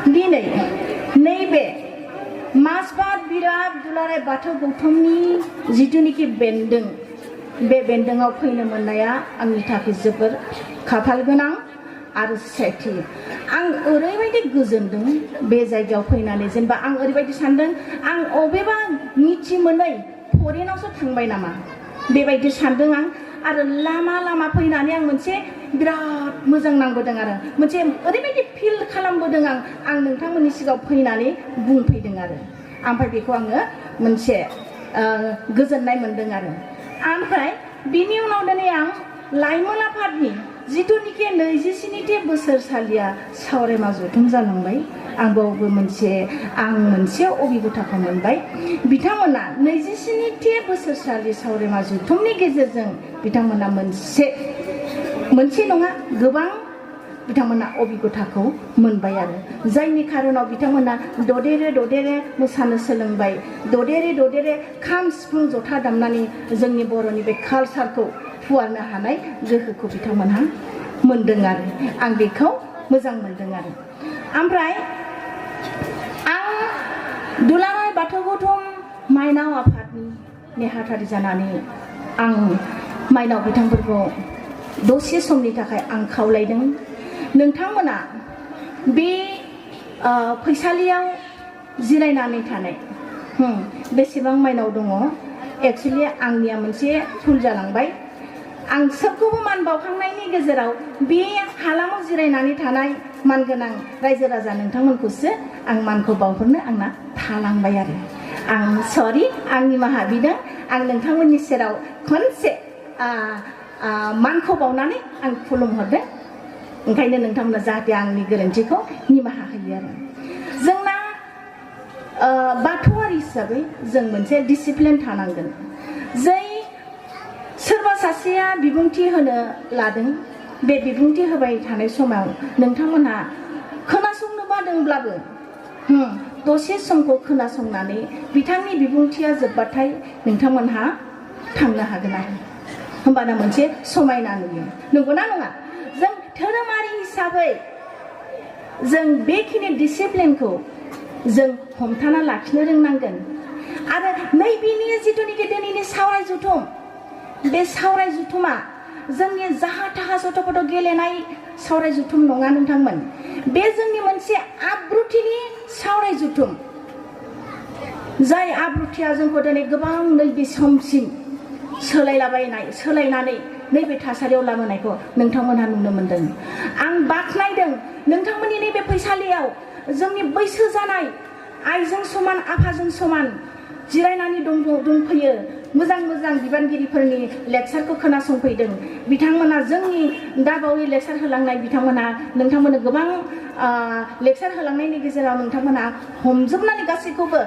दिनै नैबे माजबाद बिराद दुलाराय बाथौ गौथुमनि जिथुनिखि बेन्दों बे बेन्दोंआव फैनो मोननाया आंनि थाखाय जोबोर खाफाल गोनां आरो सेथि आं ओरैबायदि गोजोनदों बे जायगायाव फैनानै जेनेबा आं ओरैबायदि सानदों आं अबेबा मिथि मोनै फरेनावसो थांबाय नामा बेबायदि सानदों आं आरो लामा फैनानै आं मोनसे बिराद मोजां नांबोदों आरो मोनसे ओरैबायदि फिल खालामबोदों आं नोंथांमोननि सिगाङाव फैनानै बुंफैदों आरो ओमफ्राय बेखौ आङो मोनसे गोजोननाय मोनदों आरो ओमफ्राय बिनि उनाव दिनै आं लाइमोन आफादनि जिथुनिखि 27थि बोसोरसालिया सावरायमा जथुम जालांबाय आं बावबो मोनसे अबिगथाखौ मोनबाय बिथांमोना 27थि बोसोरसालि सावरायमा जथुमनि गेजेरजों बिथांमोना मोनसे नङा गोबां बिथांमोना अबिगथाखौ मोनबाय आरो जायनि खारनाव बिथांमोना ददेरे मोसानो सोलोंबाय ददेरे खाम सिफुं जथा दामनानै जोंनि बर'नि बे कालचारखौ फुवारनो हानाय गोहोखौ बिथांमोनहा मोनदों आरो आं बेखौ मोजां मोनदों आरो ओमफ्राय आं दुलाराय बाथौ गौथुम माइनाव आफादनि नेहाथारि जानानै आं माइनाव बिथांफोरखौ दसे समनि थाखाय आं खावलायदों नोंथांमोना बे फैसालियाव जिरायनानै थानाय बेसेबां माइनाव दङ एक्चुअलि आंनिया मोनसे भुल जालांबाय आं सोबखौबो मान बावखांनायनि गेजेराव बे हालामाव जिरायनानै थानाय मानगोनां रायजो राजा नोंथांमोनखौसो आं मानखौ बावहरनो आंना थालांबाय आरो आं सरि आं निमाहा बिदों आं नोंथांमोननि सेराव खनसे मानखौ बावनानै आं खुलुमहरदों ओंखायनो नोंथांमोना जाहाथे आंनि गोरोन्थिखौ निमाहा होयो आरो जोंना बाथौआरि हिसाबै जों मोनसे डिसिप्लिन थानांगोन जाय सोरबा सासेया बिबुंथि होनो लादों बे बिबुंथि होबाय थानाय समाव नोंथांमोनहा खोनासंनो बादोंब्लाबो दसे समखौ खोनासंनानै बिथांनि बिबुंथिया जोबबाथाय नोंथांमोनहा थांनो हागोन आरो होमबाना मोनसे समायना नुयो नंगौना नङा जों धोरोमारि हिसाबै जों बेखिनि डिसिप्लिनखौ जों हमथाना लाखिनो रोंनांगोन आरो नैबेनि जिथुनिखि दिनैनि सावराय जथुम बे सावराय जथुमा जोंनि जाहा थाहा सथ'पथ' गेलेनाय सावराय जथुम नङा नोंथांमोन बे जोंनि मोनसे आब्रुथिनि सावराय जथुम जाय आब्रुथिया जोंखौ दिनै गोबां नैबे समसिम सोलायनानै नैबे थासारियाव लाबोनायखौ नोंथांमोनहा नुनो मोनदों आं बाख्नायदों नोंथांमोननि नैबे फैसालियाव जोंनि बैसो जानाय आइजों समान आफाजों समान जिरायनानै दंफैयो मोजां बिबानगिरिफोरनि लेक्सारखौ खोनासंफैदों बिथांमोना जोंनि दाबावै लेक्सार होलांनाय बिथांमोना नोंथांमोननो गोबां लेक्सार होलांनायनि गेजेराव नोंथांमोना हमजोबनानै गासैखौबो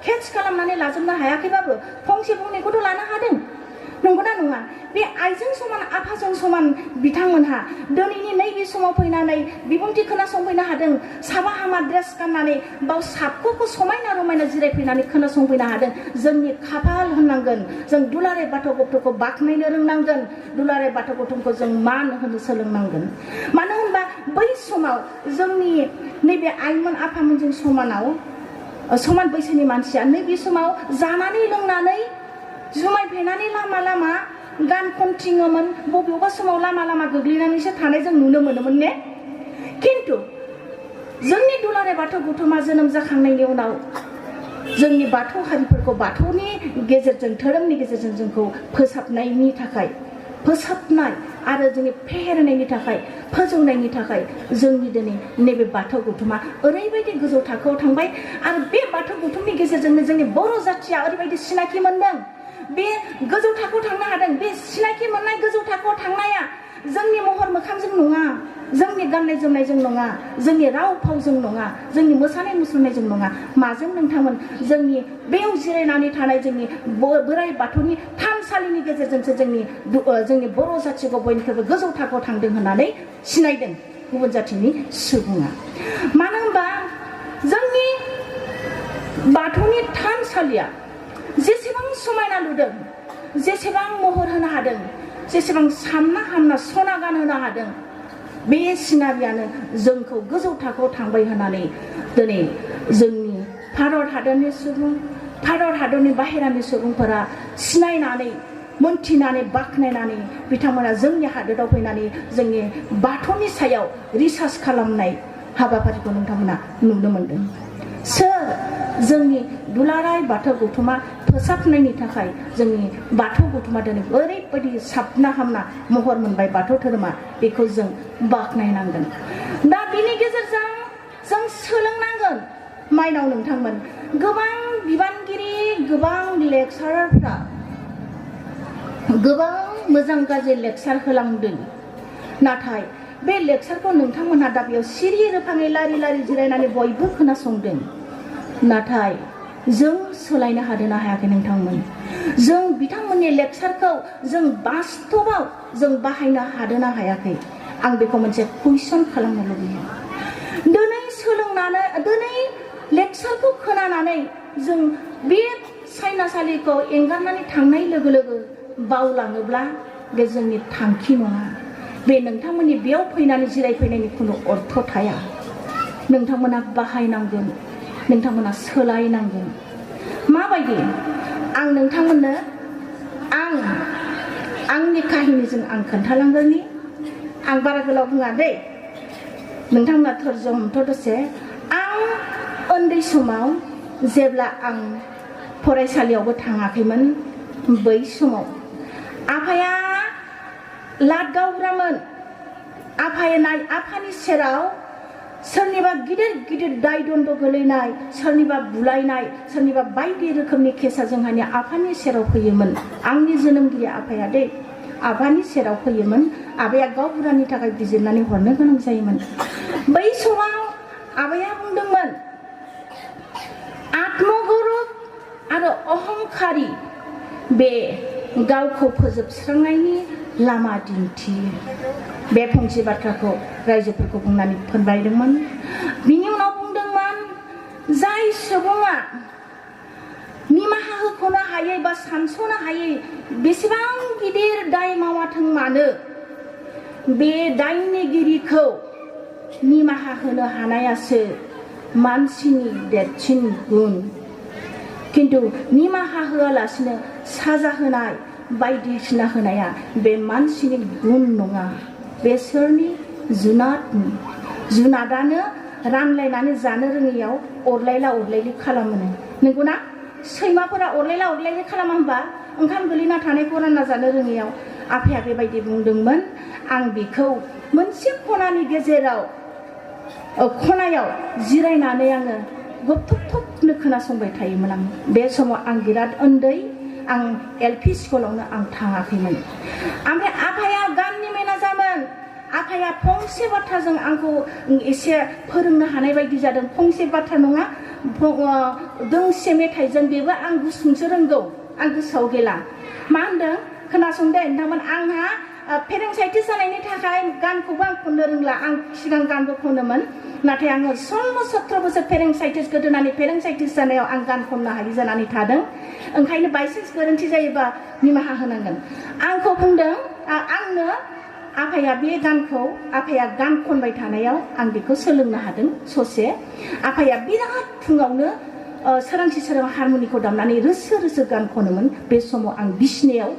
केट्च खालामनानै लाजोबनो हायाखैबाबो फंसे फंनैखौथ' लानो हादों नंगौना नङा बे आइजों समान आफाजों समान बिथांमोनहा दिनैनि नैबे समाव फैनानै बिबुंथि खोनासंफैनो हादों साबा हामा ड्रेस गाननानै बाव साबखौबो समायना रमायना जिरायफैनानै खोनासंफैनो हादों जोंनि खाफाल होननांगोन जों दुलाराय बाथौ गौथुमखौ बाख्नायनो रोंनांगोन दुलाराय बाथौ गौथुमखौ जों मान होनो सोलोंनांगोन मानो होनबा बै समाव जोंनि नैबे आइमोन आफामोनजों समान बैसोनि मानसिया नैबे समाव जानानै लोंनानै जुमाय फेनानै लामा गान खनथिङोमोन बबेबा समाव लामा गोग्लैनानैसो थानाय जों नुनो मोनोमोन ने खिन्थु जोंनि दुलाराय बाथौ गौथुमा जोनोम जाखांनायनि उनाव जोंनि बाथौ हारिफोरखौ बाथौनि गेजेरजों धोरोमनि गेजेरजों जोंखौ फोसाबनाय आरो जोंनि फेहेरनायनि थाखाय फोजौनायनि थाखाय जोंनि दिनै नैबे बाथौ गौथुमा ओरैबायदि गोजौ थाखोआव थांबाय आरो बे बाथौ गौथुमनि गेजेरजोंनो जोंनि बर' जाथिया ओरैबायदि सिनायथि मोनदों बे गोजौ थाखोआव थांनो हादों बे सिनायथि मोननाय गोजौ थाखोआव थांनाया जोंनि महर मोखांजों नङा जोंनि गाननाय जोमनायजों नङा जोंनि राव फावजों नङा जोंनि मोसानाय मुसुरनायजों नङा माजों नोंथांमोन जोंनि बेयाव जिरायनानै थानाय जोंनि बोराइ बाथौनि थानसालिनि गेजेरजोंसो जोंनि बर' जाथिखौ बयनिख्रुइबो गोजौ थाखोआव थांदों होननानै सिनायदों गुबुन जाथिनि सुबुङा मानो होनबा जोंनि बाथौनि थानसालिया जेसेबां समायना नुदों जेसेबां महर होनो हादों जेसेबां सामना हामना सना गान होनो हादों बे सिनारियानो जोंखौ गोजौ थाखोआव थांबाय होननानै दिनै जोंनि भारत हादरनि सुबुं भारत हादरनि बाहेरानि सुबुंफोरा सिनायनानै मोनथिनानै बाख्नायनानै बिथांमोना जोंनि हादोराव फैनानै जोंनि बाथौनि सायाव रिसार्च खालामनाय हाबाफारिखौ नोंथांमोना नुनो मोनदों। सोर जोंनि दुलाराय बाथौ गौथुमा फोसाबनायनि थाखाय जोंनि बाथौ गौथुमा दिनै ओरैबायदि साबना हामना महर मोनबाय बाथौ धोरोमा बेखौ जों बाख्नायनांगोन। दा बिनि गेजेरजों जों सोलोंनांगोन माइनाव नोंथांमोन गोबां बिबानगिरि गोबां लेक्सारारफ्रा गोबां मोजां गाज्रि लेक्सार होलांदों नाथाय बे लेक्सारखौ नोंथांमोनहा दा बेयाव सिरि रोफाङै लारि लारि जिरायनानै बयबो खोनासंदों नाथाय जों सोलायनो हादोंना हायाखै नोंथांमोन जों बिथांमोननि लेक्सारखौ जों बास्तबाव जों बाहायनो हादोंना हायाखै आं बेखौ मोनसे कुइसन खालामनो लुबैयो। दिनै सोलोंनानै दिनै लेक्सारखौ खोनानानै जों बे सायनासालिखौ एंगारनानै थांनाय लोगो लोगो बावलाङोब्ला बे जोंनि थांखि नङा। बे नोंथांमोननि बेयाव फैनानै जिरायफैनायनि खुनु अर्थ थाया। नोंथांमोना बाहायनांगोन नोंथांमोना सोलायनांगोन। माबायदि आं नोंथांमोननो आंनि काहिनिजों आं खोन्थालांगोननि आं बारा गोलाव बुङा दै नोंथांमोना धैर्य हमथ' दसे। आं उन्दै समाव जेब्ला आं फरायसालियावबो थाङाखैमोन बै समाव आफाया लादगावग्रामोन। आफानि सेराव सोरनिबा गिदिर गिदिर दाय दन्द गोलैनाय सोरनिबा बुलायनाय सोरनिबा बायदि रोखोमनि केसा जोंहानि आफानि सेराव फैयोमोन। आंनि जोनोमगिरि आफाया दै आफानि सेराव फैयोमोन। आबाया गावबुरानि थाखाय बिजिरनानै हरनो गोनां जायोमोन। बै समाव आबाया बुंदोंमोन आत्मगौरब आरो अहंखारि बे गावखौ फोजोबस्रांनायनि लामा दिन्थियो। बे फंसे बाथ्राखौ रायजोफोरखौ बुंनानै फोरमायदोंमोन। बिनि उनाव बुंदोंमोन जाय सुबुङा निमाहा होख'नो हायै बा सानस'नो हायै बेसेबां गिदिर दाय मावाथों मानो बे दायनिगिरिखौ निमाहा होनो हानायासो मानसिनि देरसिन गुन। किन्तु निमाहा होआलासिनो साजा होनाय बायदिसिना होनाया बे मानसिनि गुन नङा। बे सोरनि जुनादनि जुनादानो रानलायनानै जानो रोङैयाव अरलायला अरलायलि खालामो। नंगौना? सैमाफोरा अरलायला अरलायलि खालामा होनबा ओंखाम गोलैना थानायखौ रानना जानो रोङैयाव आफाया बेबायदि बुंदोंमोन। आं बेखौ मोनसे खनानि गेजेराव खनायाव जिरायनानै आङो गबथबथबनो खोनासंबाय थायोमोन। आं बे समाव आं बिराद उन्दै आं एलपि स्कुलावनो आं थाङाखैमोन। ओमफ्राय आफाया गाननि मेनेजारमोन। आफाया फंसे बाथ्राजों आंखौ एसे फोरोंनो हानाय बायदि जादों। फंसे बाथ्रा नङा दोंसे मेथाइजों बेबो आं गुसुंसो रोंगौ आं गोसोआव गैला। मा होनदों खोनासंदो नोंथांमोन। आंहा फेरेंसाइटिस जानायनि थाखाय गानखौबो आं खननो रोंला। आं सिगां गानबो खनोमोन नाथाय आङो 16-17 बोसोर फेरेंसाइटिस गोदोनानै फेरेंसाइटिस जानायाव आं गान खननो हायि जानानै थादों। ओंखायनो बायसान्स गोरोन्थि जायोबा निमाहा होनांगोन। आंखौ बुंदों आंनो आफाया बे गानखौ आफाया गान खनबाय थानायाव आं बेखौ सोलोंनो हादों ससे। आफाया बिराद फुङावनो सोरांसि सोरां हारमनिखौ दामनानै रोसो रोसो गान खनोमोन। बे समाव आं बिसिनायाव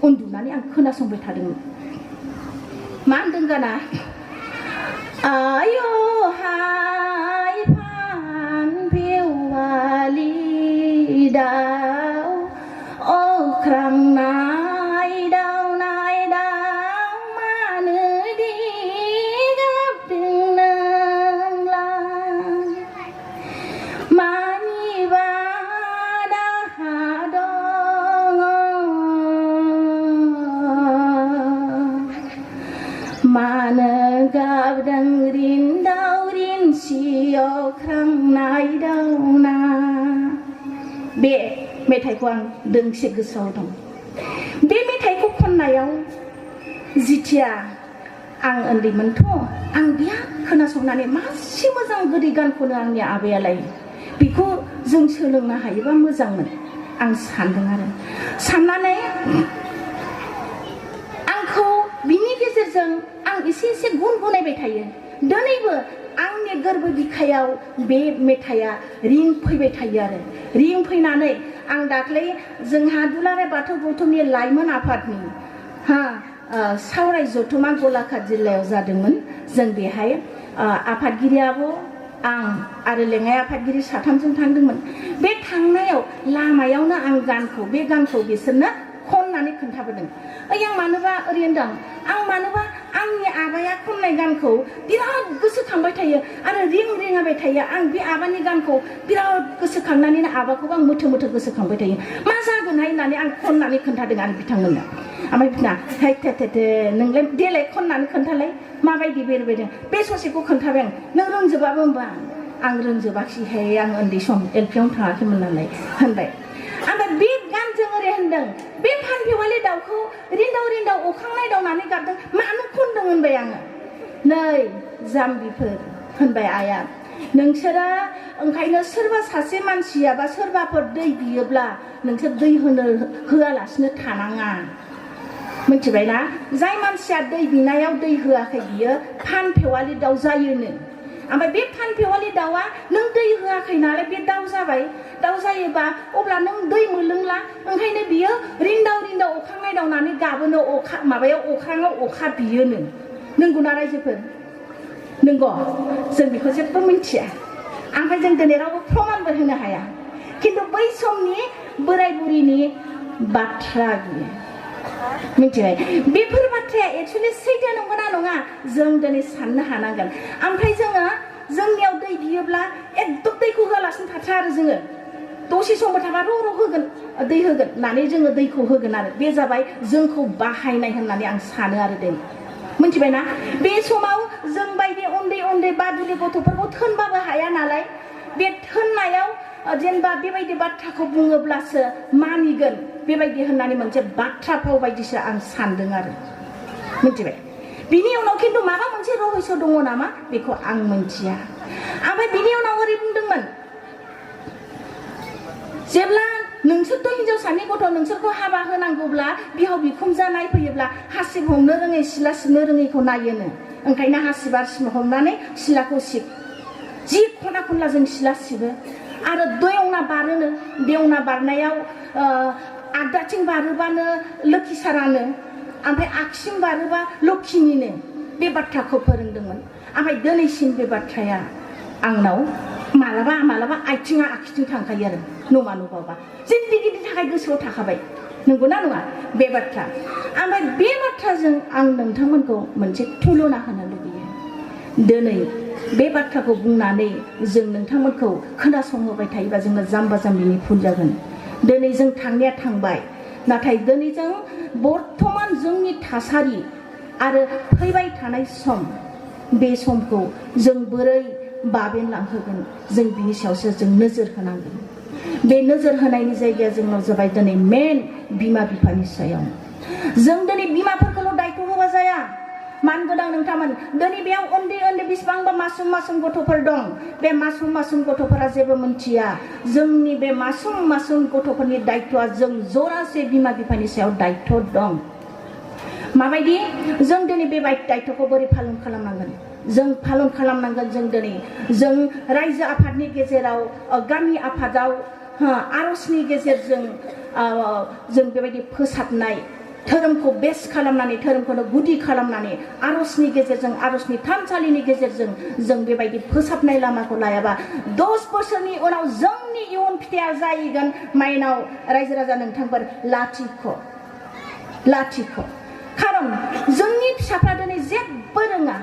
उन्दुनानै आं खोनासंबाय थादोंमोन। मा होनदों गाना? आयो हाय फानफेवालि दाउ अख्रांनाय दाउ मानो दि गाबदों नोंलाय मानिबा दाहा दङ मानो गाबदों रिन्दाव रिनसि अख्रांनाय दाउना। बे मेथाइखौ आं दोंसे गोसोआव दं। बे मेथाइखौ खननायाव जिथिया आं उन्दैमोनथ' आं बिराद खोनासंनानै मासे मोजां गोदै गान खनो आंनि आबायालाय। बेखौ जों सोलोंनो हायोबा मोजांमोन आं सानदों आरो साननानै आंखौ बिनि गेजेरजों गेजेरजों आं एसे गुनगुनायबाय थायो दिनैबो आंनि गोरबो बिखायाव बे मेथाइया रिंफैबाय थायो आरो रिंफैनानै आं दाख्लै जोंहा दुलाराय बाथौ गौथुमनि लाइमोन आफादनि सावराय जथुमा गलाघाट जिल्लायाव जादोंमोन जों बेहाय आफादगिरि आब' आं आरो लेङाइ आफादगिरि साथामजों थांदोंमोन बे थांनायाव लामायावनो आं बे गानखौ बिसोरनो खननानै खोन्थाबोदों आं मानोबा ओरै होनदों आं मानोबा आंनि आबाया खननाय गानखौ बिराद गोसोखांबाय थायो आरो रिंहाबाय थायो आं बे आबानि गानखौ बिराद गोसोखांनानैनो आबाखौबो आं मोथो गोसोखांबाय थायो मा जागोनहाय होननानै आं खननानै खोन्थादों आरो बिथांमोननो ओमफ्राय बिना हाय थे नोंलाय देलाय खननानै खोन्थालाय माबायदि बेरबायदों बे ससेखौ खोन्थाबाय आं नों रोंजोबाबो होनबा आं रोंजोबाखिहाय आं उन्दै सम एलपियावनो थाङाखैमोन नालाय होनबाय ओमफ्राय बे गानजों ओरै होनदों बे फानफेवालि दाउखौ रिन्दाव अखां नायदावनानै गाबदों मानो खनदों होनबाय आङो नै जाम्बिफोर होनबाय आइया नोंसोरा ओंखायनो सोरबा सासे मानसिया बा सोरबाफोर दै बियोब्ला नोंसोर दै होआलासिनो थानाङा मिथिबायना जाय मानसिया दै बिनायाव दै होआखै बियो फानफेवालि दाउ जायोनो ओमफ्राय बे फानफेवालि दाउआ नों दै होआखै नालाय बे दाउ जाबाय दाउ जायोबा अब्ला नों दै मोनलोंला ओंखायनो बियो रिन्दाव अखां नायदावनानै गाबोनो अख्राङाव अखा बियोनो नंगौना रायजोफोर नंगौ जों बेखौ जेबो मिथिया ओमफ्राय जों दिनै रावबो प्रमानबो होनो हाया खिन्थु बै समनि बोराय बुरिनि बाथ्रा बियो मिथिबाय बेफोर बाथ्राया एक्चुअलि सैथो नंगौना नङा जों दिनै साननो हानांगोन ओमफ्राय जोंनियाव दै बियोब्ला एकदम दैखौ होआलासिनो थाथ्रा आरो जोङो दसे समबो थाबा र' होगोन दै होगोन होननानै जोङो दैखौ होगोन आरो बे जाबाय जोंखौ बाहायनाय होननानै आं सानो आरो दिनै मिथिबायना बे समाव जों बायदि उन्दै बादुलि गथ'फोरखौ थोनबाबो हाया नालाय बे थोननायाव जेनेबा बेबायदि बाथ्राखौ बुङोब्लासो मानिगोन बेबायदि होननानै मोनसे बाथ्रा फाव बायदिसो आं सानदों आरो मिथिबाय बिनि उनाव खिन्थु माबा मोनसे रहस्य दङ नामा बेखौ आं मिथिया ओमफ्राय बिनि उनाव ओरै बुंदोंमोन जेब्ला नोंसोरथ' हिन्जावसानि गथ' नोंसोरखौ हाबा होनांगौब्ला बिहाव बिखुनजो नायफैयोब्ला हासिब हमनो रोङै सिला सिबनो रोङैखौ नायोनो ओंखायनो हासिब हमनानै सिलाखौ सिब जि खना खनला जों सिला सिबो आरो देवना बारोनो देवना बारनायाव आगदाथिं बारोबानो लोखि सारानो ओमफ्राय आगसिं बारोबा लखिनिनो बे बाथ्राखौ फोरोंदोंमोन ओमफ्राय दिनैसिम बे बाथ्राया आंनाव मालाबा आथिङा आखिथिं थांखायो आरो नमा नुबाबा जिन्दगिनि थाखाय गोसोआव थाखाबाय नंगौना नङा बे बाथ्रा ओमफ्राय बे बाथ्राजों आं नोंथांमोनखौ मोनसे थुलुना होनो लुबैयो दिनै बे बाथ्राखौ बुंनानै जों नोंथांमोनखौ खोनासंहोबाय थायोबा जोंनो जाम्बा जाम्बिनि भुल जागोन दिनै जों थांनाया थांबाय नाथाय दिनै जों बर्थमान जोंनि थासारि आरो फैबाय थानाय सम बे समखौ जों बोरै बाबेनलांहोगोन जों बिनि सायावसो जों नोजोर होनांगोन बे नोजोर होनायनि जायगाया जोंनाव जाबाय दिनै मेन बिमा बिफानि सायाव जों दिनै बिमाफोरखौल' दायथ' होबा जाया मान गोनां नोंथांमोन दिनै बेयाव उन्दै बेसेबांबा मासुम गथ'फोर दं बे मासुम गथ'फोरा जेबो मिथिया जोंनि बे मासुम गथ'फोरनि दायथ'आ जों जरासे बिमा बिफानि सायाव दायथ' दं माबायदि जों दिनै बे दायथ'खौ बोरै पालन खालामनांगोन जों पालन खालामनांगोन जों दिनै जों रायजो आफादनि गेजेराव गामि आफादाव आर'जनि गेजेरजों जों बेबायदि फोसाबनाय धोरोमखौ बेस खालामनानै धोरोमखौनो गुदि खालामनानै आर'जनि गेजेरजों आर'जनि थानसालिनि गेजेरजों जों बेबायदि फोसाबनाय लामाखौ लायाबा 10 बोसोरनि उनाव जोंनि इयुन फिथाइया जाहैगोन माइनाव रायजो राजा नोंथांफोर लाथिख' खारन जोंनि फिसाफ्रा दिनै जेबो रोङा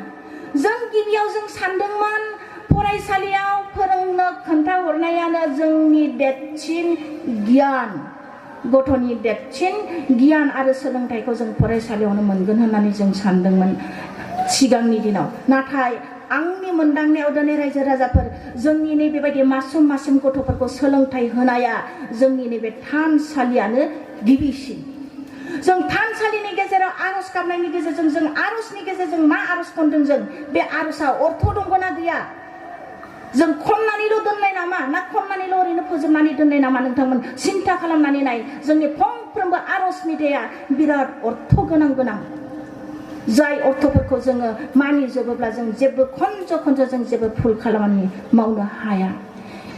जों गिबियाव जों सानदोंमोन फरायसालियाव फोरोंनो खोन्थाहरनायानो जोंनि देरसिन गियान गथ'नि देरसिन गियान आरो सोलोंथाइखौ जों फरायसालियावनो मोनगोन होननानै जों सानदोंमोन सिगांनि दिनाव नाथाय आंनि मोनदांनायाव दिनै रायजो राजाफोर जोंनि नैबेबायदि मासुम गथ'फोरखौ सोलोंथाइ होनाया जोंनि नैबे थानसालियानो गिबिसिन जों थानसालिनि गेजेराव आर'ज गाबनायनि गेजेरजों जों आर'जनि गेजेरजों मा आर'ज खनदों जों बे आर'जआ अर्थ दंगौना गैया जों खननानैल' दोननाय नामा ना खननानैल' ओरैनो फोजोबनानै दोननाय नामा नोंथांमोन सिन्था खालामनानै नाय जोंनि फंफ्रोमबो आर'ज मेथाइया बिराद अर्थ गोनां जाय अर्थफोरखौ जोङो मानिजोबोब्ला जों जेबो खनज' जों जेबो भुल खालामनानै मावनो हाया।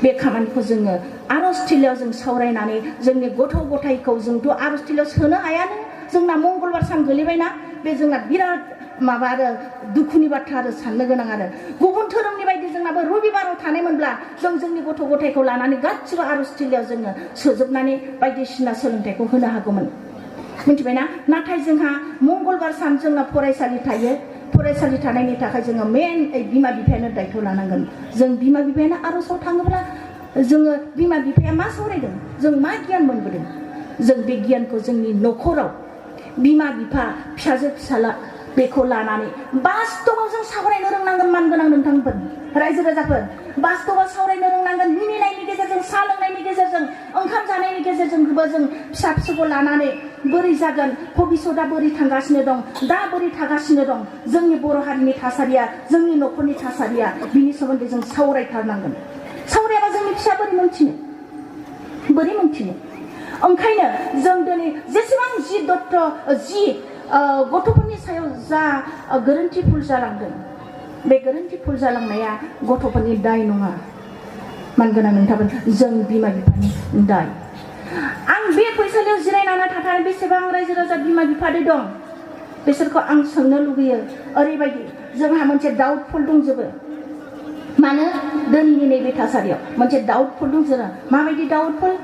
बे खामानिखौ जोङो आर'ज थिलियाव जों सावरायनानै जोंनि गथ' गथायखौ जोंथ' आर'ज थिलियाव सोनो हायानो। जोंना मंगलबार सान गोलैबायना, बे जोंना बिराद माबा आरो दुखुनि बाथ्रा आरो साननो गोनां आरो गुबुन धोरोमनि बायदि जोंनाबो रबिबाराव थानायमोनब्ला जों जोंनि गथ' गथायखौ लानानै गासिबो आर'ज थिलियाव जोङो सोजोबनानै बायदिसिना सोलोंथाइखौ होनो हागौमोन, मिथिबायना? नाथाय जोंहा मंगलबार सान जोंना फरायसालि थायो। फरायसालि थानायनि थाखाय जोङो मेन बिमा बिफायानो दायथ' लानांगोन। जों बिमा बिफायानो आर'जआव थाङोब्ला जोङो बिमा बिफाया मा सावरायदों, जों मा गियान मोनबोदों, जों बे गियानखौ जोंनि न'खराव बिमा बिफा फिसाजो फिसाला बेखौ लानानै बास्तबाव जों सावरायनो रोंनांगोन। मानगोनां नोंथांफोर रायजो राजाफोर, बास्तबाव सावरायनो रोंनांगोन। मिनिनायनि गेजेरजों, साहा लोंनायनि गेजेरजों, ओंखाम जानायनि गेजेरजोंबो जों फिसा फिसौखौ लानानै बोरै जागोन, भबिसतआ बोरै थांगासिनो दं, दा बोरै थागासिनो दं, जोंनि बर' हारिनि थासारिया, जोंनि न'खरनि थासारिया, बिनि सोमोन्दै जों सावरायथारनांगोन। सावरायाबा जोंनि फिसा बोरै मोनथिनो, बोरै मोनथिनो? ओंखायनो जों दिनै जेसेबां जि गथ'फोरनि सायाव जा गोरोन्थि भुल जालांदों, बे गोरोन्थि भुल जालांनाया गथ'फोरनि दाय नङा। मानगोनां नोंथांमोन, जों बिमा बिफानि दाय। आं बे फरायसालियाव जिरायनानै थानाय बेसेबां रायजो राजा बिमा बिफादै दं, बिसोरखौ आं सोंनो लुगैयो। ओरैबायदि जोंहा मोनसे डाउटफुल दंजोबो। मानो दिनैनि नैबे थासारियाव मोनसे डाउटफुल दंजोबो। माबायदि डाउटफुल?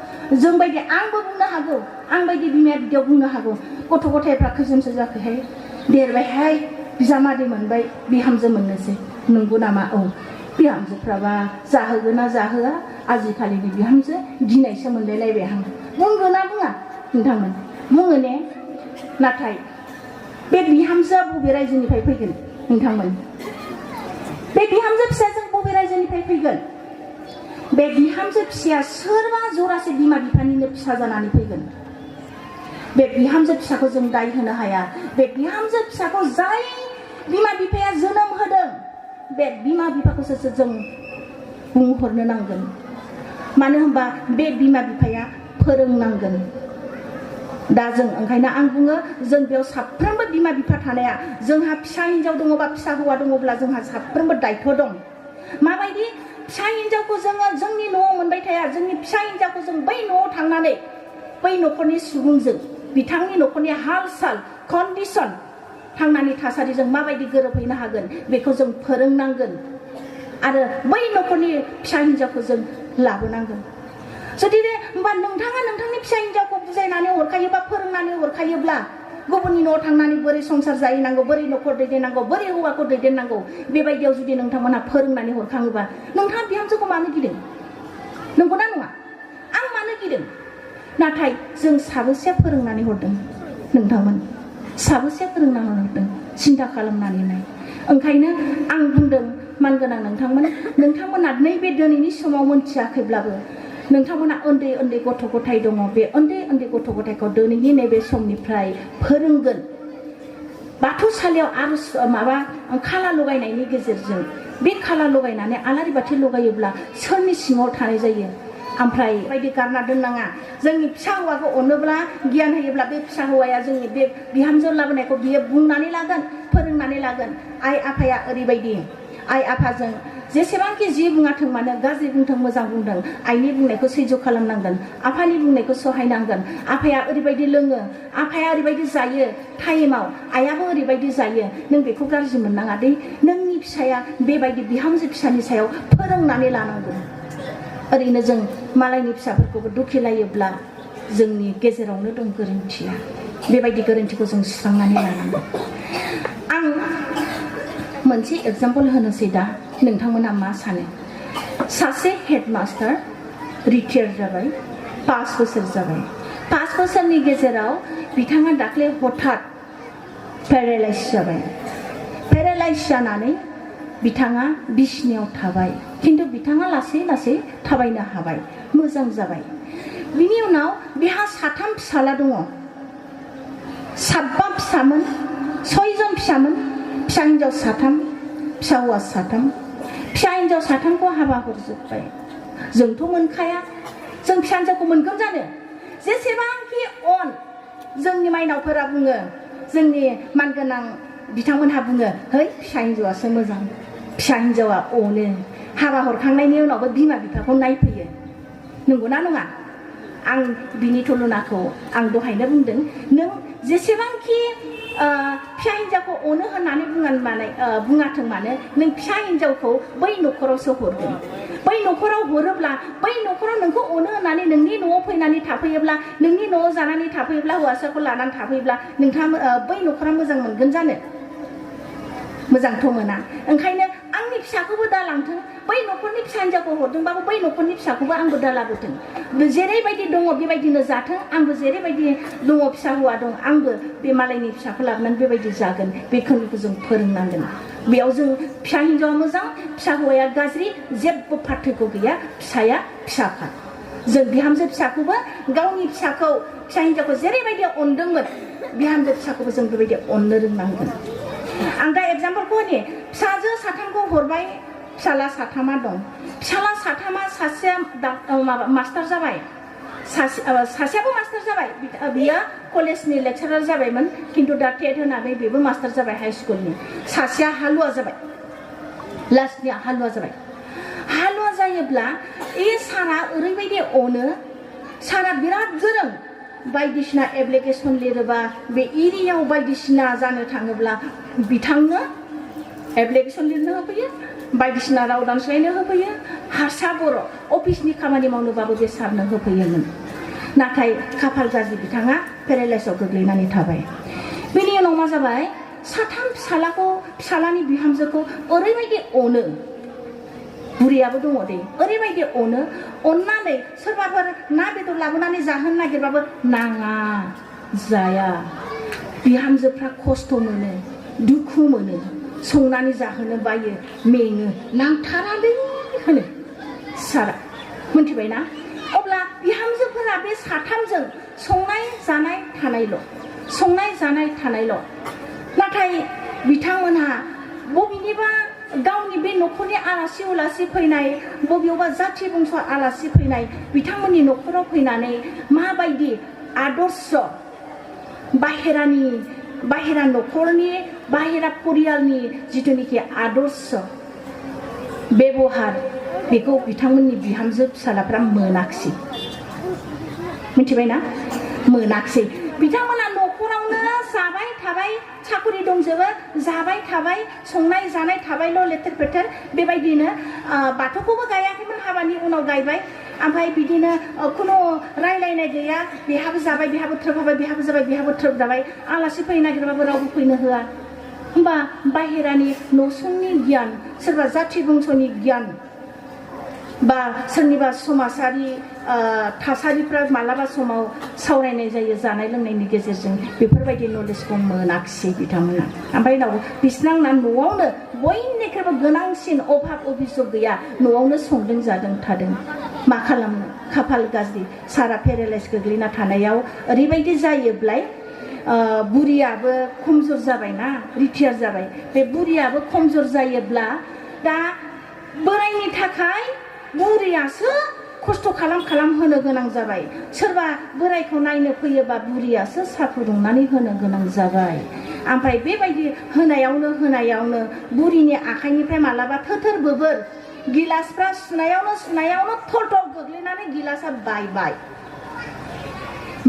जोंबायदि आंबो बुंनो हागौ, आंबायदि बिमाया बिदियाव बुंनो हागौ, गथ' गथायफ्रा खैजोनसो जाखोहाय, देरबायहाय, बिजामादै मोनबाय, बिहामजो मोननोसै। नंगौ नामा? औ। बिहामजोफ्राबा जाहोगोन ना जाहोआ? आजिखालिनि बिहामजो गिनायसो मोनलायलायबाय आं। बुंगोन ना बुङा नोंथांमोन? बुङो ने? नाथाय बे बिहामजोआ बबे रायजोनिफ्राय फैगोन नोंथांमोन? बे बिहामजो फिसाजों बबे रायजोनिफ्राय फैगोन? बे बिहामजो फिसाया सोरबा जरासे बिमा बिफानिनो फिसा जानानै फैगोन। बे बिहामजो फिसाखौ जों दाय होनो हाया। बे बिहामजो फिसाखौ जाय बिमा बिफाया जोनोम होदों, बे बिमा बिफाखौसो जों बुंहरनो नांगोन। मानो होनबा बे बिमा बिफाया फोरोंनांगोन। दा जों ओंखायनो आं बुङो, जों बेयाव साफ्रोमबो बिमा बिफा थानाया, जोंहा फिसा हिन्जाव दङबा फिसा हौवा दङब्ला जोंहा साफ्रोमबो दायथ' दं। माबायदि? फिसा हिन्जावखौ जोङो जोंनि न'आव मोनबाय थाया। जोंनि फिसा हिन्जावखौ जों बै न'आव थांनानै बै न'खरनि सुबुंजों, बिथांनि न'खरनि हाल साल कन्डिसन, थांनानै थासारिजों माबायदि गोरोबहैनो हागोन, बेखौ जों फोरोंनांगोन। आरो बै न'खरनि फिसा हिन्जावखौ जों लाबोनांगोन। जुदि होमबा नोंथाङा नोंथांनि फिसा हिन्जावखौ बुजायनानै हरखायोबा, फोरोंनानै हरखायोब्ला, गुबुननि न'आव थांनानै बोरै संसार जाहैनांगौ, बोरै न'खर दैदेननांगौ, बोरै हौवाखौ दैदेननांगौ, बेबायदियाव जुदि नोंथांमोनहा फोरोंनानै हरखाङोबा, नोंथाङा बिहामजोखौ मानो गिदों? नंगौना नङा? आं मानो गिदों? नाथाय जों साबेसेया फोरोंनानै हरदों नोंथांमोन? साबेसेया फोरोंनानै हरदों? सिन्था खालामनानै नाय। ओंखायनो आं बुंदों, मानगोनां नोंथांमोन, नोंथांमोना नैबे दिनैनि समाव मोनथियाखैब्लाबो, नोंथांमोना उन्दै उन्दै गथ' गथाय दङ। बे उन्दै उन्दै गथ' गथायखौ दिनैनि नैबे समनिफ्राय फोरोंगोन। बाथौसालियाव आर'ज खाला लगायनायनि गेजेरजों, बे खाला लगायनानै आलारि बाथि लगायोब्ला सोरनि सिङाव थानाय जायो? ओमफ्राय बायदि गारना दोननाङा। जोंनि फिसा हौवाखौ अनोब्ला, गियान होयोब्ला, बे फिसा हौवाया जोंनि बे बिहामजो लाबोनायखौ बियो बुंनानै लागोन, फोरोंनानै लागोन। आइ आफाया ओरैबायदि, आइ आफाजों जेसेबांखि जि बुङाथों मानो, गाज्रि बुंथों मोजां बुंदों, आइनि बुंनायखौ सैज' खालामनांगोन, आफानि बुंनायखौ सहायनांगोन। आफाया ओरैबायदि लोङो, आफाया ओरैबायदि जायो टाइमाव, आइयाबो ओरैबायदि जायो, नों बेखौ गाज्रि मोननाङा दे। नोंनि फिसाया बेबायदि बिहामजो फिसानि सायाव फोरोंनानै लानांगौ। ओरैनो जों मालायनि फिसाफोरखौबो दुखिलायोब्ला जोंनि गेजेरावनो दं गोरोन्थिया। बेबायदि गोरोन्थिखौ जों सुस्रांनानै लानांगौ। आं मोनसे एग्जाम्पल होनोसै दा, नोंथांमोना मा सानो? सासे हेडमास्टार रिटायार जाबाय, 5 बोसोर जाबाय। 5 बोसोरनि गेजेराव बिथाङा दाख्लै हठात पेरालाइज जाबाय। पेरालाइज जानानै बिथाङा बिसिनायाव थाबाय, खिन्थु बिथाङा लासै लासै थाबायनो हाबाय, मोजां जाबाय। बिनि उनाव बिहा 7 फिसाला दङ। 7 फिसामोन, 6 जन फिसामोन। फिसा हिन्जाव 7, फिसा हौवा 7। फिसा हिन्जाव 7खौ हाबा हरजोब्बाय। जोंथ' मोनखाया, जों फिसा हिन्जावखौ मोनगोन जानो? जेसेबांखि जोंनि माइनावफोरा बुङो, जोंनि मानगोनां बिथांमोनहा बुङो है फिसा हिन्जावासो मोजां फिसा हिन्जावा अनो हाबा हरखांनायनि उनावबो बिमा बिफाखौ नायफैयो नंगौना नङा आं बिनि तुलनाखौ आं दहायनो बुंदों नों जेसेबांखि फिसा हिन्जावखौ अनो होननानै बुङाथों मानो नों फिसा हिन्जावखौ बै न'खरावसो हरगोन बै न'खराव हरोब्ला बै न'खराव नोंखौ अनो होननानै नोंनि न'आव फैनानै थाफैयोब्ला नोंनि न'आव जानानै थाफैयोब्ला हौवासाखौ लानानै थाफैयोब्ला नोंथाङा बै न'खरा मोजां मोनगोन जानो मोजांथ' मोना ओंखायनो आंनि फिसाखौबो दालांथों बै न'खरनि फिसा हिन्जावखौ हरदोंबाबो बै न'खरनि फिसाखौबो आंबो दालाबोथों जेरैबायदि दङ बेबायदिनो जाथों आंबो जेरैबायदि दङ फिसा हौवा दं आंबो बे मालायनि फिसाखौ लाबोनानै बेबायदि जागोन बेखौनो जों फोरोंनांगोन बेयाव जों फिसा हिन्जावा मोजां फिसा हौवाया गाज्रि जेबो पार्थक्य गैया फिसाया फिसाखा जों बिहामजो फिसाखौबो गावनि फिसाखौ फिसा हिन्जावखौ जेरैबायदि अनदोंमोन बिहामजो फिसाखौबो जों बेबायदि अननो रोंनांगोन आं दा एग्जाम्पलखौ होनि फिसाजो साथामखौ हरबाय फिसाला साथामा दं फिसाला साथामा सासेया मास्टार जाबाय सासेयाबो मास्टार जाबाय बियो कलेजनि लेक्चारार जाबायमोन खिन्थु दा टेट होनानै बेबो मास्टार जाबाय हाई स्कुलनि सासेया हालुवा जाबाय लास्टनिया हालुवा जाबाय हालुवा जायोब्ला सारा ओरैबायदि अनो सारा बिराद गोरों बायदिसिना एप्लिकेसन लिरोबा बे एरियायाव बायदिसिना जानो थाङोब्ला बिथांनो एप्लिकेसन लिरनो होफैयो बायदिसिना राव दानस्लायनो होफैयो हारसा बर' अफिसनि खामानि मावनोबाबो बे सारनो होफैयोमोन नाथाय खाफाल गाज्रि बिथाङा पेरालाइसआव गोग्लैनानै थाबाय बेनि उनाव मा जाबाय साथाम फिसालानि बिहामजोखौ ओरैबायदि अनो बुरियाबो दङ दे ओरैबायदि अनो अननानै सोरबाफोर ना बेदर लाबोनानै जाहोनो नागिरबाबो नाङा जाया बिहामजोफ्रा खस्थ' मोनो दुखु मोनो संनानै जाहोनो बायो मेङो नांथारालै होनो सारा मोनथिबायना अब्ला बिहामजोफोरा बे साथामजों संनाय जानाय थानायल' नाथाय बिथांमोनहा बबेनिबा गावनि बे न'खरनि आलासि उलासि फैनाय बबेयावबा जाथि बंस आलासि फैनाय बिथांमोननि न'खराव फैनानै माबायदि आदर्श बाहेरा न'खरनि बाहेरा परियालनि जिथुनिखि आदर्श बेबहार बेखौ बिथांमोननि बिहामजो फिसालाफ्रा मोनाखिसै मिथिबायना मोनाखिसै बिथांमोना न'खरावनो जाबाय थाबाय साखरि दंजोबो जाबाय थाबाय संनाय जानाय थाबायल' लेथेर फेथेर बेबायदिनो बाथौखौबो गायाखैमोन हाबानि उनाव गायबाय ओमफ्राय बिदिनो खुनु रायलायनाय गैया बेहाबो जाबाय बेहाबो थ्रोबहाबाय बेहाबो जाबाय बेहाबो थ्रोब जाबाय आलासि फैनो नागिरबाबो रावबो फैनो होआ होमबा बाहेरानि न'सुंनि गियान सोरबा जाथि बंस'नि गियान बा सोरनिबा समाजारि थासारिफ्रा मालाबा समाव सावरायनाय जायो जानाय लोंनायनि गेजेरजों बेफोरबायदि नलेजखौ मोनाखिसै बिथांमोना ओमफ्राय उनाव बिसनांना न'आवनो बयनिख्रुइबो गोनांसिन अभाब अभियोग गैया न'आवनो संदों जादों थादों मा खालामनो खाफाल गाज्रि सारा पेरालाइस गोग्लैना थानायाव ओरैबायदि जायोब्ला बुरियाबो खमजोर जाबायना रिटायार जाबाय बे बुरियाबो खमजोर जायोब्ला दा बोरायनि थाखाय बुरियासो खस्थ' खालाम होनो गोनां जाबाय सोरबा बोरायखौ नायनो फैयोबा बुरियासो साहा फुदुंनानै होनो गोनां जाबाय ओमफ्राय बेबायदि होनायावनो बुरिनि आखाइनिफ्राय मालाबा थोथोर बोबोर गिलासफ्रा सुनायावनो थर गोग्लैनानै गिलासा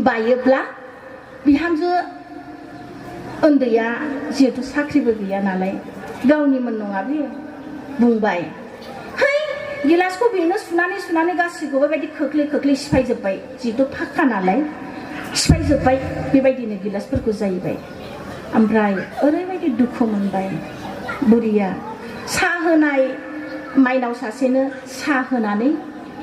बायोब्ला बिहामजो उन्दैया जिहेतु साख्रिबो गैया नालाय गावनिमोन नङा बे बुंबाय गिलासखौ बेनो सुनानै गासिखौबो बेबायदि खोख्लै सिफायजोब्बाय जिहेतु फाक्का नालाय सिफायजोब्बाय बेबायदिनो गिलासफोरखौ जाहैबाय ओमफ्राय ओरैबायदि दुखु मोनबाय बुरिया साहा होनाय माइनाव सासेनो साहा होनानै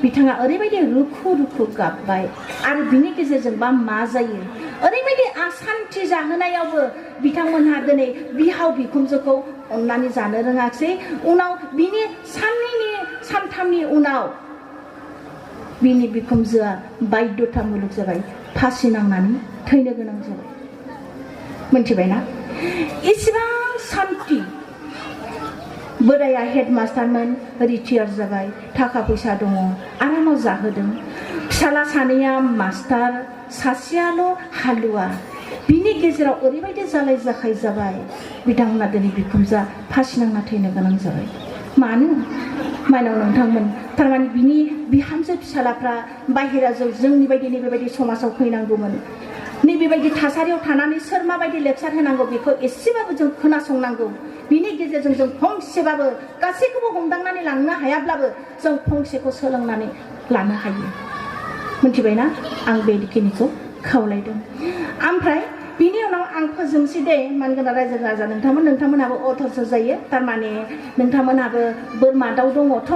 बिथाङा ओरैबायदि रुखु गाबबाय आरो बिनि गेजेरजोंबा मा जायो ओरैबायदि आसान्थि जाहोनायावबो बिथांमोनहा दिनै बिहाव बिखुनजोखौ अननानै जानो रोङाखिसै उनाव बिनि सानथामनि उनाव बिनि बिखुनजोआ बायद्धता मुलुग जाबाय फासि नांनानै थैनो गोनां जाबाय मिथिबायना इसिबां सान्थि बोराया हेडमास्टारमोन रिटायार जाबाय थाखा फैसा दङ आरामाव जाहोदों फिसाला सानैया मास्टार सासेयाल' हालुवा बिनि गेजेराव ओरैबायदि जालाय जाखाय जाबाय बिथांमोना दिनै बिखुमजा फासि नांना थैनो गोनां जाबाय मानो माइनाव नोंथांमोन थारमाने बिनि बिहामजो फिसालाफ्रा बाहेराजों जोंनि बायदि नैबेबायदि समाजाव फैनांगौमोन नैबेबायदि थासारियाव थानानै सोर माबायदि लेक्सार होनांगौ बेखौ एसेबाबो जों खोनासंनांगौ बिनि गेजेरजों जों फंसेबाबो गासैखौबो हमदांनानै लांनो हायाब्लाबो जों फंसेखौ सोलोंनानै लानो हायो मिथिबायना आं बेखिनिखौ खावलायदों ओमफ्राय बिनि उनाव आं फोजोबसै दे मानगोनां रायजो राजा नोंथांमोनहाबो अथरस जायो थारमाने नोंथांमोनहाबो बोरमा दाउ दङथ'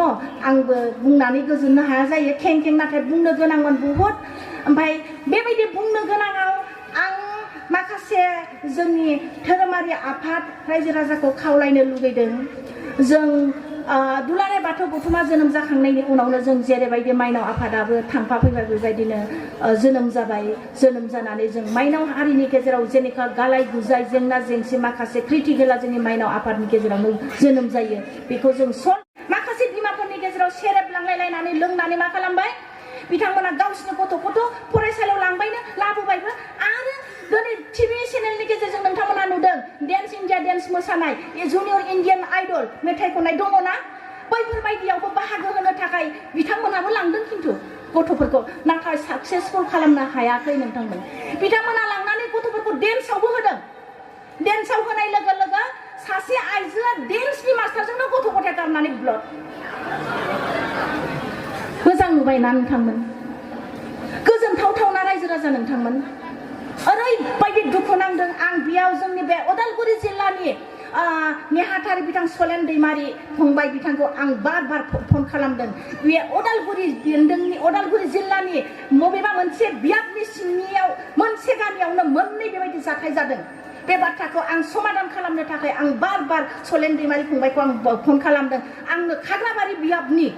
आंबो बुंनानै गोजोननो हाया जायो खें खें नाथाय बुंनो गोनांमोन बुहुद ओमफ्राय बेबायदि बुंनो गोनाङाव आं माखासे जोंनि धोरोमारि आफाद रायजो राजाखौ खावलायनो लुगैदों जों दुलाराय बाथौ गौथुमा जोनोम जाखांनायनि उनावनो जों जेरैबायदि माइनाव आफादाबो थांफा फैबाय बेबायदिनो जोनोम जाबाय जोनोम जानानै जों माइनाव हारिनि गेजेराव जेनेखा गालाय गुजाय जेंना जेंसि माखासे क्रिटिकेला जोंनि माइनाव आफादनि गेजेरावनो जोनोम जायो बेखौ जों माखासे बिमाफोरनि गेजेराव सेरेब लांलायलायनानै लोंनानै मा खालामबाय बिथांमोना गावसिनि गथ'खौथ' फरायसालियाव लांबायनो लाबोबायबो आरो दिनै टिभि चेनेलनि गेजेरजों नोंथांमोना नुदों डेन्स इन्डिया डेन्स मोसानाय जुनियर इन्डियान आइडल मेथाइ खननाय दङना बैफोरबायदियावबो बाहागो होनो थाखाय बिथांमोनाबो लांदों खिन्थु गथ'फोरखौ नाथाय साक्सेसफुल खालामनो हायाखै नोंथांमोन बिथांमोना लांनानै गथ'फोरखौ डेन्सआवबो होदों डेन्सआव होनाय लोगो लोगो सासे आइजोआ डेन्सनि मास्टारजोंनो गथ' गथाय गारनानै ब्लड मोजां नुबायना नोंथांमोन गोजोनथावथावना रायजो राजा नोंथांमोन ओरैबायदि दुखु नांदों आं बेयाव जोंनि बे उदालगुरि जिल्लानि नेहाथारि बिथां सलेन दैमारि फंबाय बिथांखौ आं बार बार फन खालामदों बे उदालगुरि जिल्लानि बबेबा मोनसे बियाबनि सिंनियाव मोनसे गामियावनो मोननै बेबायदि जाथाय जादों बे बाथ्राखौ आं समाधान खालामनो थाखाय आं बार बार सलेन दैमारि फंबायखौ आं फन खालामदों आंनो खाग्राबारि बियाबनि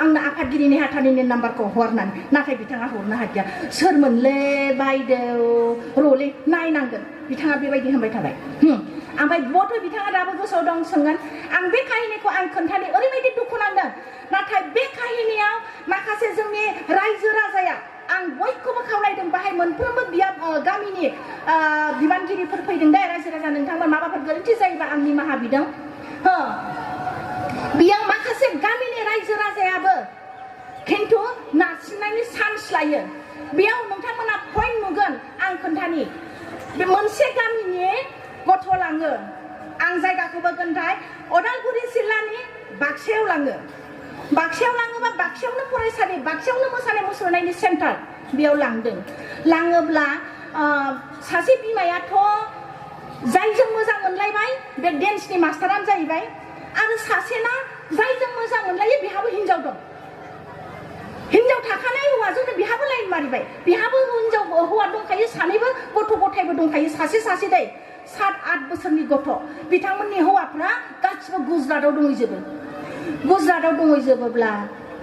आंनो आफादगिरि नेहाथारिनि नाम्बारखौ हरनानै नाथाय बिथाङा हरनो हादिया सोरमोनले बायदेव रले नायनांगोन बिथाङा बेबायदि होनबाय थाबाय ओमफ्राय बथ' बिथाङा दाबो गोसोआव दं सोंगोन आं बे काहिनिखौ आं खोन्थानो ओरैबायदि दुखु नांदों नाथाय बे काहिनियाव माखासे जोंनि रायजो राजाया आं बयखौबो खावलायदों बाहाय मोनफ्रोमबो गामिनि बिबानगिरिफोर फैदों दे रायजो राजा नोंथांमोन माबाफोर गोरोन्थि जायोबा आं निमाहा बिदों बेयाव माखासे गामिनि रायजो राजायाबो खिन्थु नारसिननायनि चान्स लायो बेयाव नोंथांमोना पइन्ट नुगोन आं खोन्थानि बे मोनसे गामिनि गथ' लाङो आं जायगाखौबो खोन्थाय उदालगुरि जिल्लानि बाक्सायाव लाङोबा बाक्सायावनो फरायसालि बाक्सायावनो मोसानाय मुसुरनायनि सेन्टार बेयाव लाङोब्ला सासे बिमायाथ' जायजों मोजां मोनलायबाय बे डेन्सनि मास्टारानो जाहैबाय आरो सासेना जायजों मोजां मोनलायो बेहाबो हिनजाव दं हिनजाव थाखानाय हौवाजोंनो बेहाबो लाइन मारिबाय बेहाबो हौवा दंखायो सानैबो गथ' गथायबो दंखायो सासे दै 7-8 बोसोरनि गथ' बिथांमोननि हौवाफ्रा गासिबो गुजरातआव दंहैजोबोब्ला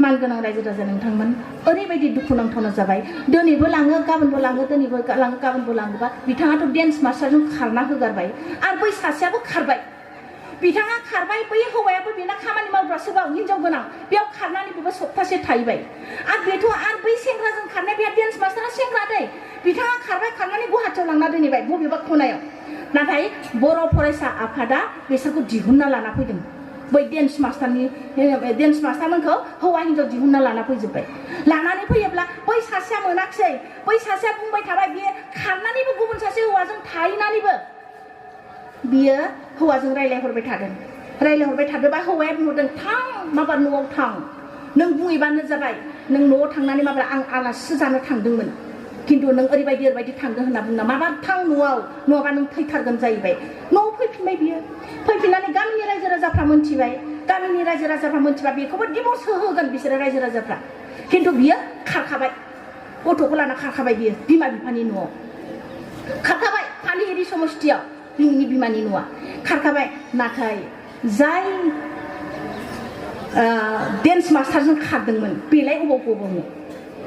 मानगोनां रायजो राजा नोंथांमोन ओरैबायदि दुखुनांथावना जाबाय दिनैबो लाङो गाबोनबो लाङो दिनैबो लाङो गाबोनबो लाङोबा बिथाङाथ' डेन्स मास्टारजों खारना होगारबाय आरो बै सासेयाबो खारबाय बिथाङा खारबाय बै हौवायाबो बेना खामानि मावग्रासोबाव हिनजाव गोनां बेयाव खारनानै बेबो सप्तासे थाहैबाय आरो बेथ' आरो बै सेंग्राजों खारनाय बे डेन्स मास्टारा सेंग्रा दै बिथाङा खारनानै गुवाहाटियाव लांना दोनहैबाय बबेबा खनायाव नाथाय बर' फरायसा आफादा बिसोरखौ दिहुनना लाना फैदों बै डेन्स मास्टारमोनखौ हौवा हिनजाव दिहुनना लाना फैजोब्बाय लानानै फैयोब्ला बै सासेया मोनाखिसै बै सासेया बुंबाय थाबाय बियो खारनानैबो गुबुन सासे हौवाजों थाहैनानैबो बियो हौवाजों रायलायहरबाय थादोंबा हौवाया बुंहरदों थां माबा न'आव थां नों बुंहैबानो जाबाय नों न'आव थांनानै माबा आं आलासिसो जानो थांदोंमोन खिन्थु नों ओरैबायदि थांदों होनना बुंना माबा थां न'आव नङाबा नों थैथारगोन जाहैबाय न'आव फैफिनबाय बियो फैफिननानै गामिनि रायजो राजाफ्रा मोनथिबा बेखौबो डिभर्स होगोन बिसोरो रायजो राजाफ्रा खिन्थु बियो खारखाबाय गथ'खौ लाना खारखाबाय बियो बिमा बिफानि न'आव खारखाबाय फालिहिरि समस्थियाव बिनि बिमानि न'आ खारखाबाय नाथाय जाय डेन्स मास्टारजों खारदोंमोन बेलाय अबाव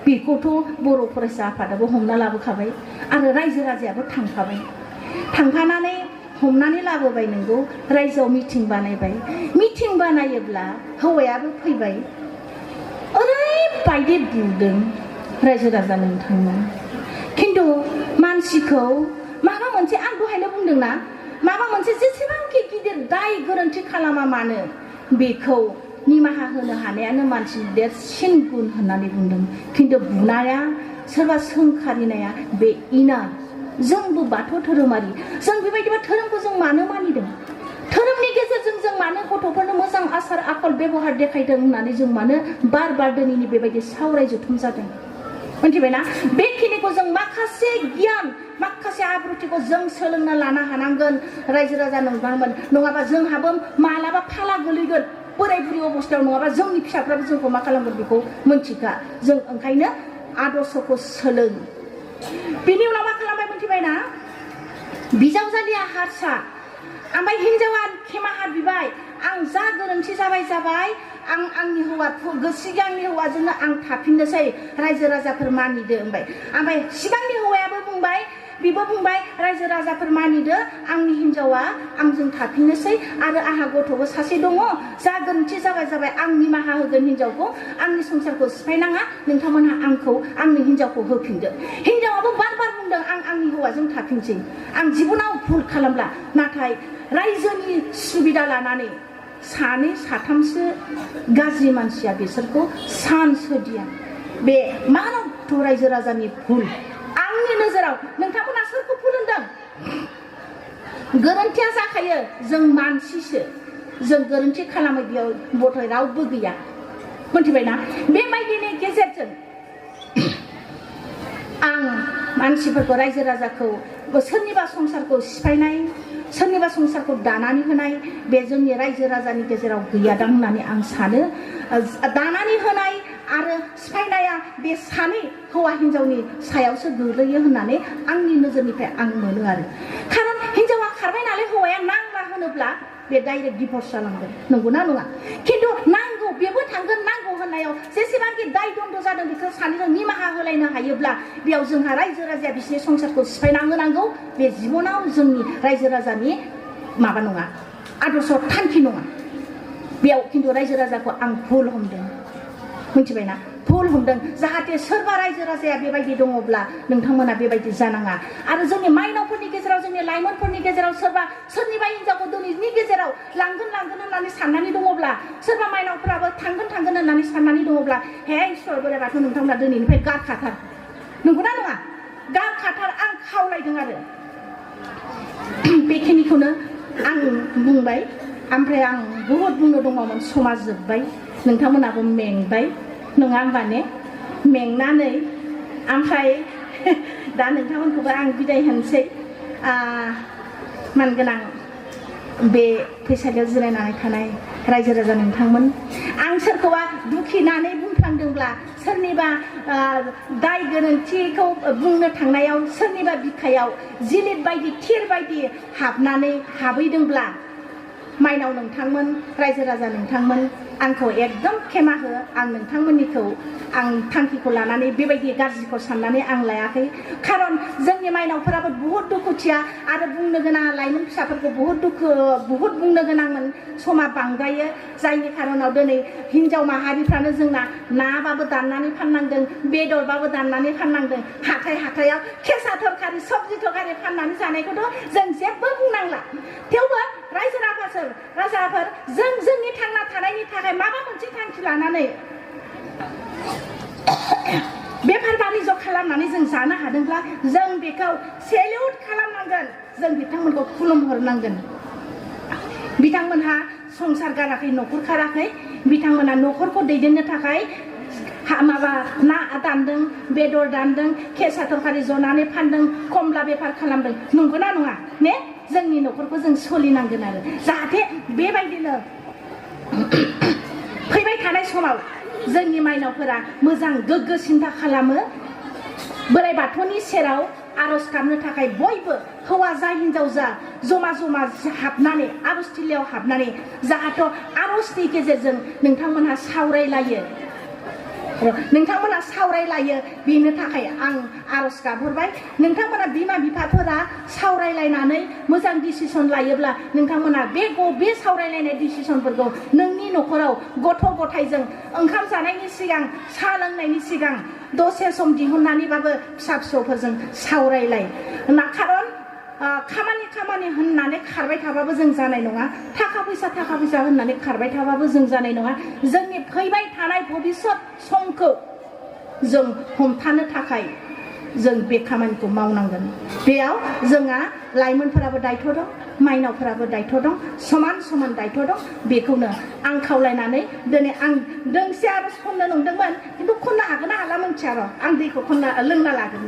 बेखौथ' बर' फरायसा आफादाबो हमना लाबोखाबाय आरो रायजो राजायाबो थांफानानै हमनानै लाबोबाय नोंगौ रायजोआव मिटिं बानायोब्ला हौवायाबो फैबाय ओरैबायदि बुदों रायजो राजा नोंथांमोन खिन्थु मानसिखौ माबा मोनसे आं दहायनो बुंदोंना माबा मोनसे जेसेबांखि गिदिर दाय गोरोन्थि खालामा मानो बेखौ निमाहा होनो हानायानो मानसिनि देरसिन गुन होननानै बुंदों खिन्थु बुनाया सोरबा सोंखारिनाया बे इनार जोंबो बाथौ धोरोमारि जों बेबायदिबा धोरोमखौ जों मानो मानिदों धोरोमनि गेजेरजों जों मानो गथ'फोरनो मोजां आसार आखल बेबहार देखायदों होननानै जों मानो बार दिनैनि बेबायदि सावराय जथुम जादों मिथिबायना बेखिनिखौ जों माखासे गियान माखासे आब्रुथिखौ जों सोलोंना लानो हानांगोन रायजो राजा नङाबा जोंहाबो मालाबा फाला गोलैगोन बोराय बुरै अबस्थायाव नङाबा जोंनि फिसाफ्राबो जोंखौ मा खालामगोन बेखौ मोनथिखा जों ओंखायनो आदर्शखौ सोलों बिनि उनाव मा खालामबाय मिथिबायना बिजावजालिया हारसा ओमफ्राय हिनजावा खेमाहा बिबाय आं जा गोरोन्थि जाबाय आं आंनि हौवा सिगांनि हौवाजोंनो आं थाफिननोसै रायजो राजाफोर मानिदो ओमफ्राय सिगांनि हौवायाबो बुंबाय बिबो बुंबाय रायजो राजाफोर मानिदो आंनि हिनजावा आंजों थाफिननोसै आरो आंहा गथ'बो सासे दङ जा गोरोन्थि जाबाय आं निमाहा होगोन हिनजावखौ आंनि संसारखौ सिफायनाङा नोंथांमोनहा आंनि हिनजावखौ होफिनदो हिनजावाबो बार बुंदों आं आंनि हौवाजों थाफिनसै आं जिबनाव भुल खालामला नाथाय रायजोनि सुबिदा लानानै सानै साथामसो गाज्रि मानसिया बिसोरखौ सान्स होदिया बे मानब रायजो राजानि भुल आंनि नोजोराव नोंथांमोना सोरखौ भुल होनदों गोरोन्थिया जाखायो जों मानसिसो जों गोरोन्थि खालामो बेयाव बथाय रावबो गैया मिथिबायना बेबायदिनि गेजेरजों आं मानसिफोरखौ रायजो राजाखौ सोरनिबा संसारखौ सिफायनाय सोरनिबा संसारखौ दानानै होनाय बे जोंनि रायजो राजानि गेजेराव गैयादां होननानै आं सानो दानानै होनाय आरो सिफायनाया बे सानै हौवा हिनजावनि सायावसो गोग्लैयो होननानै आंनि नोजोरनिफ्राय आं मोनो आरो खारन हिनजावा खारबाय नालाय हौवाया नांला होनोब्ला बे डाइरेक्ट डिभर्स जालांगोन नंगौना नङा खिन्थु नांगौ बेबो थांगोन नांगौ होननायाव जेसेबांखि दाय दन्द जादों बेखौ सानैजों निमाहा होलायनो हायोब्ला बेयाव जोंहा रायजो राजाया बिसोरनि संसारखौ सिफायना होनांगौ बे जिबनाव जोंनि रायजो राजानि माबा नङा आदर्श थांखि नङा बेयाव खिन्थु रायजो राजाखौ आं भुल हमदों मिथिबायना भुल हमदों जाहाथे सोरबा रायजो राजाया बेबायदि दङब्ला नोंथांमोना बेबायदि जानाङा आरो जोंनि माइनावफोरनि गेजेराव जोंनि लाइमोनफोरनि गेजेराव सोरनिबा हिनजावखौ दिनैनि गेजेराव लांगोन होननानै साननानै दङब्ला सोरबा माइनावफोराबो थांगोन होननानै साननानै दङब्ला हे इसोर बोराइ बाथौ नोंथांमोना दिनैनिफ्राय गारखाथार नंगौना नङा गारखाथार आं खावलायदों आरो बेखिनिखौनो आं बुंबाय ओमफ्राय आं बहुद बुंनो दङमोन समा जोब्बाय नोंथांमोनाबो मेंबाय नङा होमबा ने मेंनानै ओमफ्राय दा नोंथांमोनखौबो आं बिदाय होनोसै मानगोनां बे फैसालियाव जिरायनानै थानाय रायजो राजा नोंथांमोन आं सोरखौबा दुखिनानै बुंफ्लांदोंब्ला सोरनिबा दाय गोरोन्थिखौ बुंनो थांनायाव सोरनिबा बिखायाव जिलिद बायदि थिर बायदि हाबहैदोंब्ला माइनाव नोंथांमोन रायजो राजा नोंथांमोन आंखौ एकदम खेमा हो आं नोंथांमोननिखौ आं थांखिखौ लानानै बेबायदि गाज्रिखौ साननानै आं लायाखै खारन जोंनि माइनावफोराबो बहुद दुखुथिया आरो बुंनो गोनां लाइमोन फिसाफोरखौ बहुद बुंनो गोनांमोन समा बांद्रायो जायनि खारनाव दिनै हिनजाव माहारिफ्रानो जोंना नाबाबो दाननानै फाननांदों बेदरबाबो दाननानै फाननांदों हाथायाव केसा तरकारि सबजि तरकारि फाननानै जानायखौथ' जों जेबो बुंनांला थेवबो रायजो राजाफोर जोंनि थांना थानायनि थाखाय माबा मोनसे थांखि लानानै बेफार बानिज्य खालामनानै जों जानो हादोंब्ला जों बेखौ सेलिउट खालामनांगोन जों बिथांमोनखौ खुलुमहरनांगोन बिथांमोनहा संसार गाराखै न'खर खाराखै बिथांमोना न'खरखौ दैदेननो थाखाय माबा ना दानदों बेदर दानदों केसा तरकारि जनानै फानदों कमला बेफार खालामदों नंगौना नङा ने जोंनि न'खरखौ जों सोलिनांगोन आरो जाहाथे बेबायदिनो फैबाय थानाय समाव जोंनि माइनावफोरा मोजां गोग्गो सिन्था खालामो बोराइ बाथौनि सेराव आरज गाबनो थाखाय बयबो हौवा जा हिनजाव जा जमा हाबनानै आरज थिलियाव हाबनानै जाहाथे आरजनि गेजेरजों नोंथांमोनहा सावरायलायो बेनि थाखाय आं आरज गाबहरबाय नोंथांमोना बिमा बिफाफोरा सावरायलायनानै मोजां डिसिसन लायोब्ला नोंथांमोना बे सावरायलायनाय डिसिसनफोरखौ नोंनि न'खराव गथ' गथायजों ओंखाम जानायनि सिगां साहा लोंनायनि सिगां दसे सम दिहुननानैबाबो फिसा फिसौफोरजों सावरायलाय खारन खामानि होननानै खारबाय थाबाबो जों जानाय नङा थाखा फैसा होननानै खारबाय थाबाबो जों जानाय नङा जोंनि फैबाय थानाय भबिष्यत समखौ जों हमथानो थाखाय जों बे खामानिखौ मावनांगोन बेयाव जोंहा लाइमोनफोराबो दायथ' दं माइनावफोराबो दायथ' दं समान दायथ' दं बेखौनो आं खावलायनानै दिनै आं दोंसे आर'ज खननो नंदोंमोन खिन्थु खननो हागोन ना हाला मोनथिया र' आं दैखौ लोंना लागोन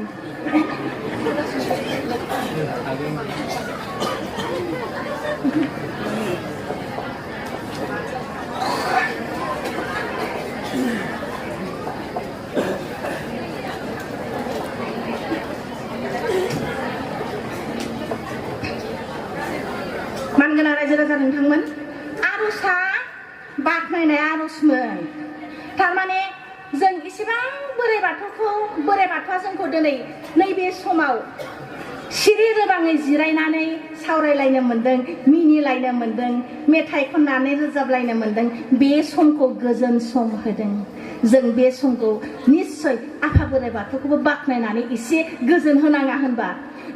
मानगोनां रायजो राजा नोंथांमोन आर'जआ बाख्नायनाय आर'जमोन थारमाने जों इसेबां बोराइ बाथौआ जोंखौ दिनै नैबे समाव सिरि रोबाङै जिरायनानै सावरायलायनो मोन्दों मिनिलायनो मोन्दों मेथाइ खननानै रोजाबलायनो मोन्दों बे समखौ गोजोन सम होदों जों बे समखौ निस्सय आफा बोराइ बाथौखौबो बाख्नायनानै एसे गोजोन होनाङा होनबा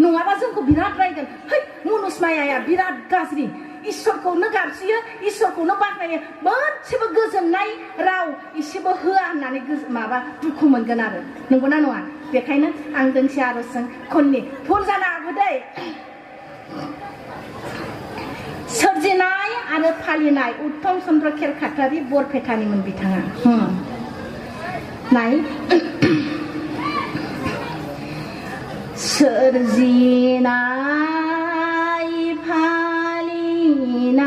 नङाबा जोंखौ बिराद रायगोन है मुनुस मायाया बिराद गाज्रि इसोरखौनो गाबज्रियो इसोरखौनो बाख्नायो मोनसेबो गोजोननाय राव एसेबो होआ होननानै माबा दुखु मोनगोन आरो नंगौना नङा बेखायनो आं दोंसे आर'जजों खननि भुल जानो हागौ दै सोरजिनाय आरो फालिनाय उत्तम चन्द्र खेरखातारि बरपेटानिमोन बिथाङा नाय सोरजिनाय फालिनाय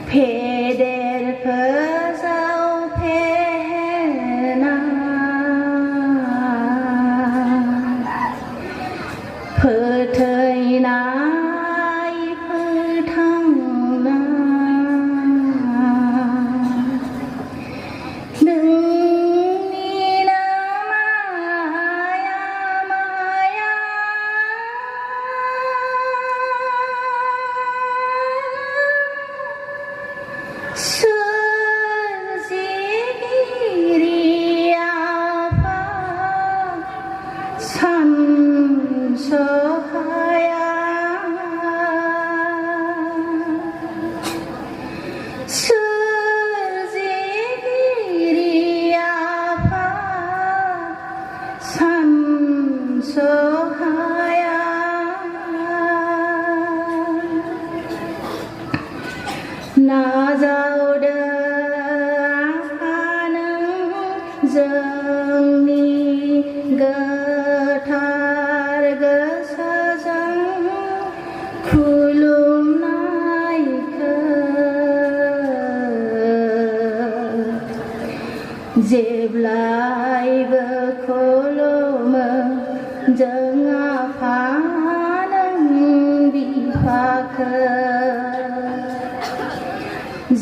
फेदेर फोजाव फेहेरनाय फोथैनाय फोथांनाय जोंनि गोथार गोसोजों खुलुमनायखौ जेब्लायबो खुलुमो जों आफा नों बिफाखौ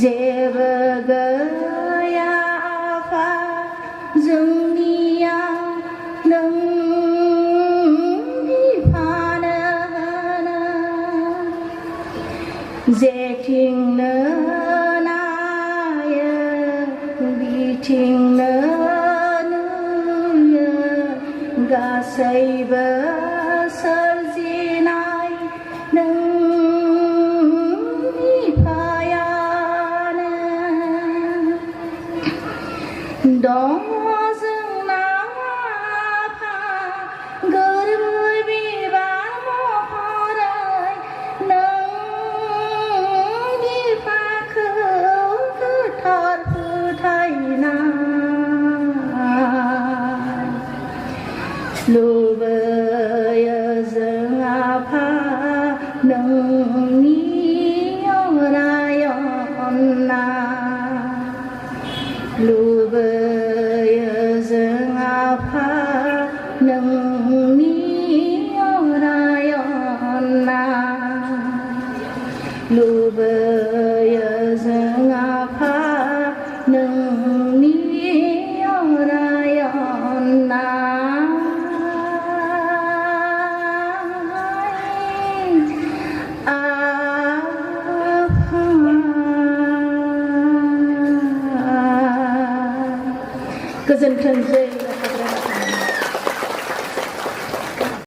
जेबो गैया आफा जोंनिया नों बिफानो जेथिंनो नायो बिथिंनो नुयो गासैबो सोरजिनाय नों बिफायानो दं जोंना आफा गोरबै बिबार महरै नों बिफाखौ गोथार फोथायनाय लुबैयो जों आफा नोंनि अरायना लुबैयो जों आफा नोंनि अरायना लुबैयो जों आफा नोंनि अरायना गोजोन्थोंसै।